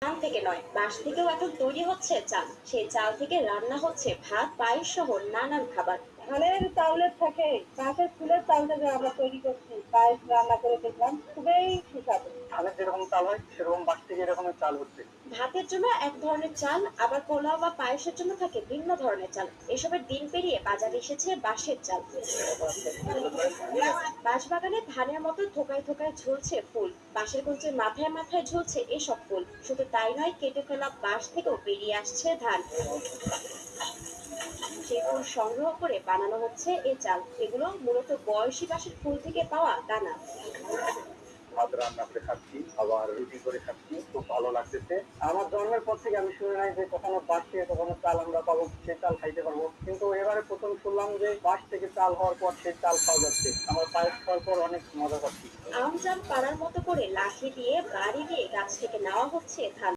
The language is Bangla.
ধান থেকে নয়, বাঁশ থেকেও এখন তৈরি হচ্ছে চাল। সেই চাল থেকে রান্না হচ্ছে ভাত, পায়েস সহ নানান খাবার। ধানের চাউলের থেকে বাঁশের ফুলের চাল থেকে আমরা তৈরি করছি পায়েস রান্না করে দেখলাম, খুবই সুস্বাদু। ধানের যেরকম চাল হয় সেরকম বাঁশ থেকে এরকমের চাল হচ্ছে। ভাতের জন্য এক ধরনের চাল, আবার পোলাও বা পায়েসের জন্য থাকে ভিন্ন ধরনের চাল। এসবের দিন পেরিয়ে বাজারে এসেছে বাঁশের চাল। বাঁশবাগানে ধানের মতো থোকায় থোকায় ঝুলছে ফুল। বাঁশের কঞ্চির মাথায় মাথায় ঝুলছে এসব ফুল। শুধু তাই নয়, কেটে ফেলা বাঁশ থেকেও বেরিয়ে আসছে ধান। সেই ফুল সংগ্রহ করে বানানো হচ্ছে এ চাল। এগুলো মূলত বয়সী বাঁশের ফুল থেকে পাওয়া দানা। ভাত রান্না করে খাচ্ছি, আবার রুটি করে খাচ্ছি, খুব ভালো লাগতেছে। আমার জন্মের পর থেকে আমি শুনি নাই যে কখনো বাঁশ থেকে কখনো চাল আমরা পাবো, সেই চাল খাইতে পারবো, কিন্তু এবারে প্রথম শুনলাম যে বাঁশ থেকে চাল হওয়ার পর সেই চাল খাওয়া যাচ্ছে। আমার পায়েস খাওয়ার পর অনেক মজা পাচ্ছি। আম জাম পাড়ার মতো করে লাঠি দিয়ে বাড়ি দিয়ে গাছ থেকে নেওয়া হচ্ছে ধান।